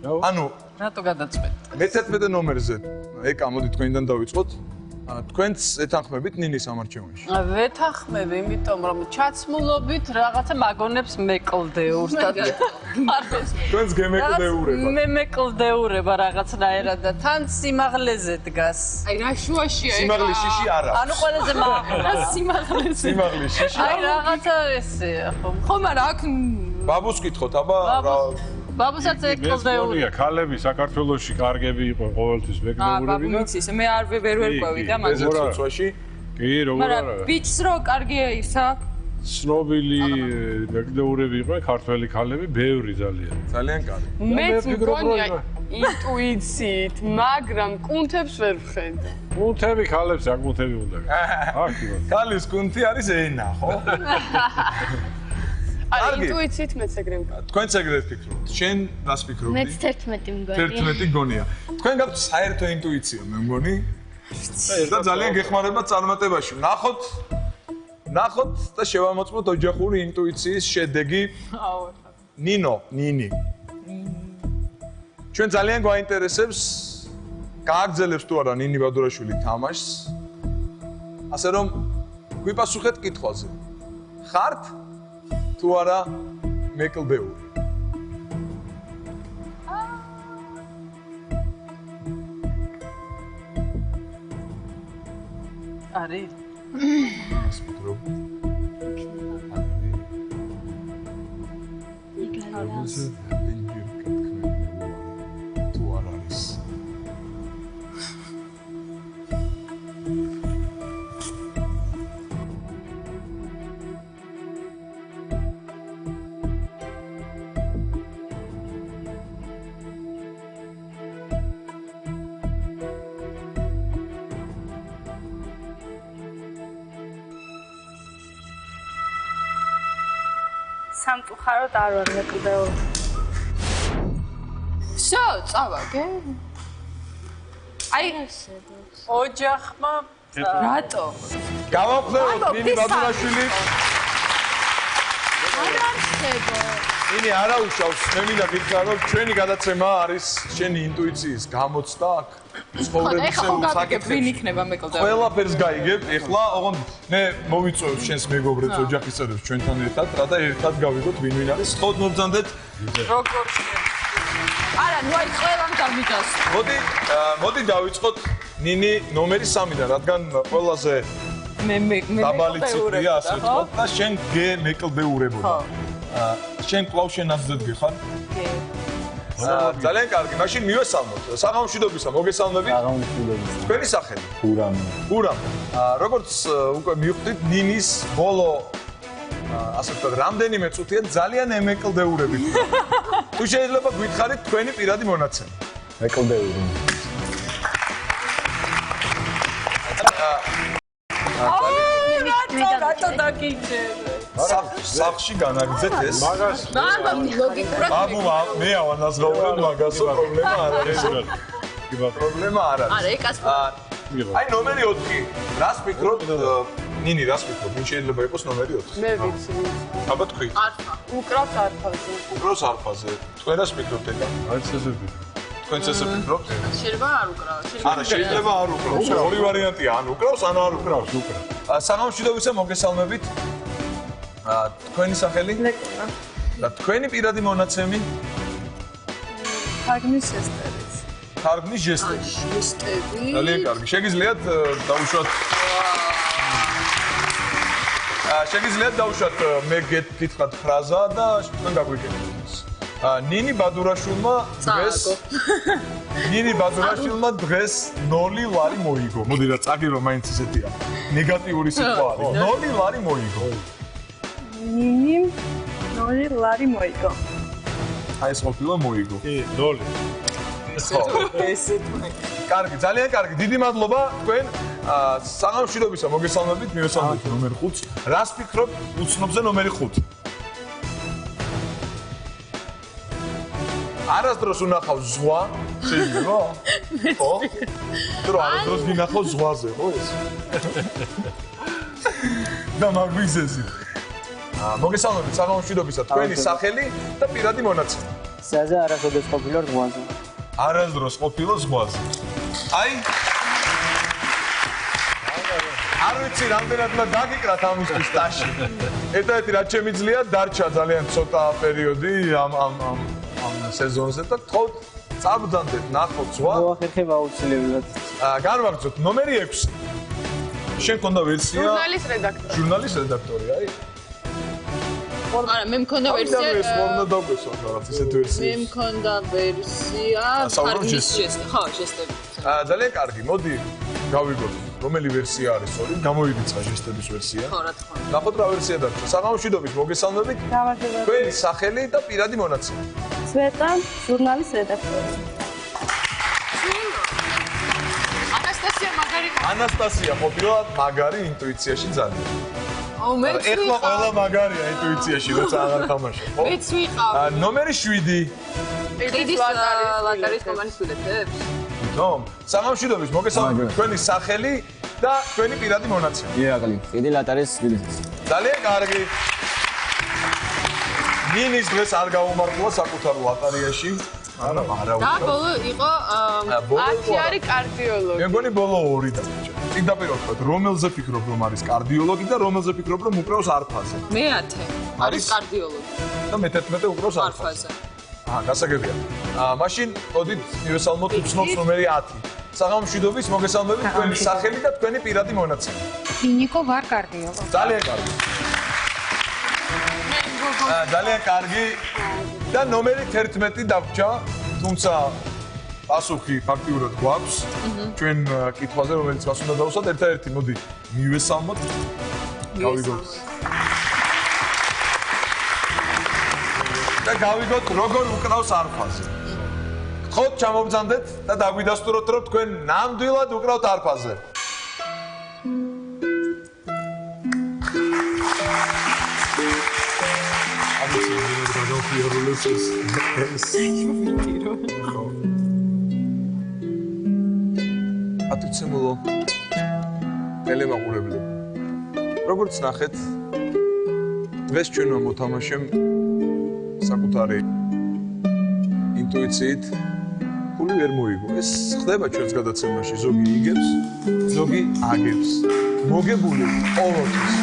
ანუ, რატო გადაწყვეტ? მე-11 ნომერზე, ეკა, მოდი თქვენიდან დავიწყოთ. თქვენც ეთანხმებით ნინის ამ არჩევანში? ვეთანხმები, იმიტომ რომ ჩაცმულობით რაღაცა მაგონებს მეკლდეურს და თქვენც გემეკლდეურება. მე მეკლდეურება რაღაცნაირად და თან სიმაღლეზე დგას. აი რა შუაშია ეგ? სიმაღლის შიში არა. ანუ ყველაზე მაღლა. სიმაღლეზე. სიმაღლის შიში. აი რაღაცა ესეა ხო. ხო, მაგრამ აქ ბაბუს კითხოთ, აბა რა ბაბუსაც ეკლდეული. ქალები საქართველოში კარგები იყო ყოველთვის მეკლდეურები და ბაბუიცის მე ვერ ყვევი და მაგრამ ცოცვაში კი, როგორ მაგრამ არა. ბიჭს რო კარგია ის აქ ცნობილი მეკვლეურები იყვნენ ქართველი ქალები, ბევრი ძალიან. ძალიან კარგი. მეც მგონია ინტუიციით, მაგრამ კუნთებს ვერ ვხედე. კუნთები ქალებს აკუნთები უნდა. აქ იყო. ქალის კუნთი არის ენა, ხო? არა, ინტუიციით მეც ეგრე ვკარგ. თქვენც ეგრეთ ფიქრობთ. შენ რას ფიქრობდი? მეც 11 მგონია. 11 გონია. თქვენ გაქვთ საერთო ინტუიცია, მე მგონი. და ძალიან გეხმარება წარმატებაში. ნახოთ და შევამოწმოთ ოჯახური ინტუიციის შედეგი. ნინი. ჩვენ ძალიან გვაინტერესებს გააგრძელებს თუ არა ნინი ბადურაშვილი თამაშს. ასე რომ გვიპასუხეთ კითხვაზე. ხართ თუ არა მეკლდეული? არის სამწუხაროდ არ ვარ მეკლდეული. всё, წავაგე. აი, ოჯახმა რატო? გავამხნევოთ ნინი ბადურაშვილი. ნინი არა უშავს, მე მინდა გითხრა რომ ჩვენი გადაცემა არის შენი ინტუიციის გამოცდა აქ. ცხოვრებისეულ საკითხებში. ვინ იქნება მეკლდეული? ყველაფერს გაიგებ. ეხლა ოღონდ მე მოვიწვევ შენს მეგობრებს ოჯახის წევრებს ჩვენთან ერთად, რათა ერთად გავიგოთ ვინ არის. ხოთ მობრძანდეთ. როგორ შეიძლება? არა, ნუ აი ყველამ გამიგას. მოდი დავიწყოთ ნინი ნომერი 3-დან, რადგან ყველაზე მე დაბალი ციფრია, ასე ვთქვათ და შენ მეკლდეურებოდა. შენ კვლავ შენაძდეთ გიხარ? კი. ძალიან კარგი, მაშინ მივესალმოთ. საღამოშვიდობისა, მოგესალმებით. საღამოშვიდობისა. თქვენი სახელი? ურამ. როგორც უკვე მივხვდით, ნინის ბოლო ასე ვთქვათ, რამდენიმე წუთია ძალიან ემეკლდეურები. თუ შეიძლება გითხარით თქვენი პირადი მონაცემი. მეკლდეული. რატო დაგიჯერე? სახში განაგზეთ ეს. მაგას ლოგიკურად მე ავანაზღაურებ მაგასო პრობლემა არ არის. პრობლემა არ არის. არა, ეკას. აი ნომერი 4. რას ფიქრობთ? ნინი, რას ფიქრობთ? ვინ შეიძლება იყოს ნომერი 4? მე ვიცი. აბა თქვი. არფა. უკრავს არფაზე. უკრავს არფაზე. თქვენ რას ფიქრობთ ეკა? არც ესე ვფიქრობ. თქვენც ესე ფიქრობთ? შეიძლება არ უკრავს. არა, შეიძლება არ უკრავს. ორი ვარიანტია, ან უკრავს, ან არ უკრავს. საღამოშვიდობისა, მოგესალმებით. თქვენი სახელი? ლეკონა. და თქვენი პირადი მონაცემი? თარგმნის ჟესტებით. თარგმნის ჟესტები. ჟესტები. ძალიან კარგი. შეგიძლიათ დაუშვათ. შეგიძლიათ დაუშვათ მე გეკითხათ ფრაზა და თქვენ გაგვიგებთ. ნინი ბადურაშვილმა დღეს 0 ლარი მოიგო. მოდი რა წაგირო მაინც ისეთია. ნეგატიური სიტყვა არის. 0 ლარი მოიგო. ნინი 0 ლარი მოიგო. აი ეს ყოფილა მოიგო. კი, 0. ესე თქვენ. კარგი, ძალიან კარგი. დიდი მადლობა თქვენ. საღამოშვიდობისა, მოგესალმებით, მივესალმებით ნომერ 5-ს. რას ფიქრობთ უცნობზე ნომერი 5? არასდროს უნახავ ზღვა, შეიძლება? ხო? დრო არასდროს გინახავ ზღვაზე, ხო ეს? და მაგვიზეზით. მოგესალმებით, საღამოშვიდობისა, თქვენი სახელი და პირადი მონაცემი. ზაზე არასოდეს ყოფილა ზღვაზე. არასდროს ყოფილა ზღვაზე. აი არ ვიცი რამდენად უნდა გაგიკრათ ამისთვის სტაჟი. ერთადერთი რაც შემიძლია დარჩა ძალიან ცოტა პერიოდი ამ სეზონზე და თქოთ წაბრძანდეთ ნახოთ ზღვა. მოახერხება აუცილებლად. განვაგრძოთ ნომერი 6. შენ ქონდა ვერსია ჟურნალის რედაქტორი, აი. არა, მე მქონდა ვერსია. ეს მომდა დაგვესვა რაღაც ისეთ ვერსია. მე მქონდა ვერსია თარგმნის ჟესტები. ხო, ჟესტები. ძალიან კარგი, მოდი გავიგოთ. რომელი ვერსია არის სწორი? გამოვიდიცხა ჟესტების ვერსია. ხო, რა თქმა უნდა. ნახოთ რა ვერსია დარჩა. საღამოშვიდობის მოგესალმებით. გამარჯობა. თქვენი სახელი და პირადი მონაცემი. სვეტა, ჟურნალის რედაქტორი. ანასტასია ყოფილა მაგარი ინტუიციაში ძალიან. აუ მე ეხლა ყველა მაგარია ინტუიციაში, როცა აღარ თამაშობ, ხო? მეც ვიყავ. ნომერი 7. ყიდის ლატარის კომპანიის ბილეთებს? ნომ, საღამოშვიდობის მოგესალმებით თქვენი სახელი და თქვენი პირადი მონაცემი. ირაკლი, ყიდი ლატარის ბილეთს. ძალიან კარგი. ნინის დღეს არ გაუმართლა საკუთარ ლატარიაში. არა, არა. და ბოლო იყო 10 არის კარდიოლოგი. მე მგონი ბოლო 2 დაბიჭა. პირდაპირ ვთქვათ, რომელზე ფიქრობ რომ არის კარდიოლოგი და რომელზე ფიქრობ რომ უკრავს არფაზე. მე 10 არის კარდიოლოგი. და მე-11 უკრავს არფაზე. გასაგებია. მაშინ მოდით მივესალმოთ უცნობს ნომერი 10. საღამოშვიდობის მოგესალმებით თქვენი სახელი და თქვენი პირადი მონაცემი. ნიკო ვარ კარდიოლოგი. ძალიან კარგი. ძალიან კარგი. და ნომერი 11 დაგვჭა, თუმცა პასუხი ფაქტიურად გვაქვს. ჩვენ კითხვაზე რომელიც მას უნდა დავუსვათ ერთ-ერთი, მოდი მივესალმოთ. გავიგოთ. და გავიგოთ როგორ უკრავს არფაზე. გთხოვთ ჩამობრძანდეთ და დაგვიდასტუროთ რომ თქვენ ნამდვილად უკრავთ არფაზე. ატიცემულო ტელემაყურებლები. როგორც ნახეთ, დღეს ჩვენმა მოთამაშემ საკუთარი ინტუიციით ფული ვერ მოიგო. ეს ხდება ჩვენს გადაცემაში, ზოგი იგებს, ზოგი აგებს. მოგებული ყოველთვის.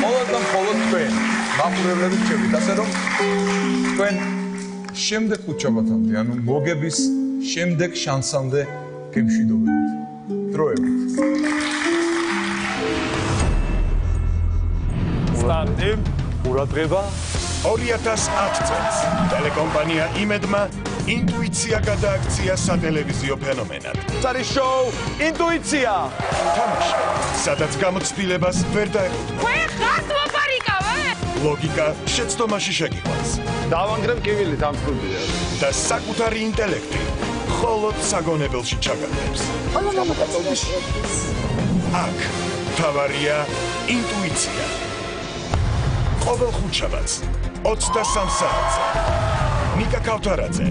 ყოველ და მხოლოდ თქვენ მაყურებლები გჭირთ, ასე რომ თქვენ შემდეგ ხუთშაბათამდე, ანუ მოგების შემდეგ შანსამდე გემშვიდობებით. დროებით. სტანდი, ყურადღება 2010 წელს ტელეკომპანია იმედმა ინტუიცია გადააქცია სატელევიზიო ფენომენად. არის შოუ ინტუიცია. თამაში, სადაც გამოცდილებას ვერ დაეყრდნობა. მე ხარ მოპარიკავე? ლოგიკა შეცდომაში შეგიყვანს. დავანგრევ კივილით ამ სტუდიას. და საკუთარი ინტელექტი მხოლოდ საგონებელში ჩაგაგებს. აქ თავარია ინტუიცია. ყოველ ხუთშაბათს 23 საათზე. ნიკა ქავთარაძე,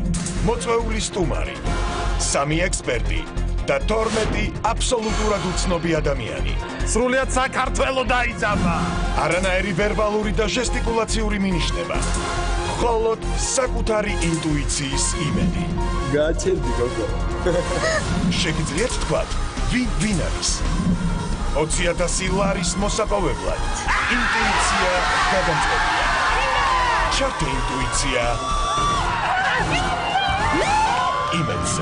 მოწვეული სტუმარი, 3 ექსპერტი და 12 აბსოლუტურად უცნობი ადამიანი. სრულიად საქართველო დაიძაბა. არანაირი ვერბალური და ჟესტიკულაციური მინიშნება. მხოლოდ საკუთარი ინტუიციის იმედი. გააჩერდი გოგო. შეგიძლიათ თქვათ, ვინ არის? 20,000 ლარის მოსაპოვებლად. ინტუიცია გადამწყვეტია. ჩართე ინტუიცია. იმედზე.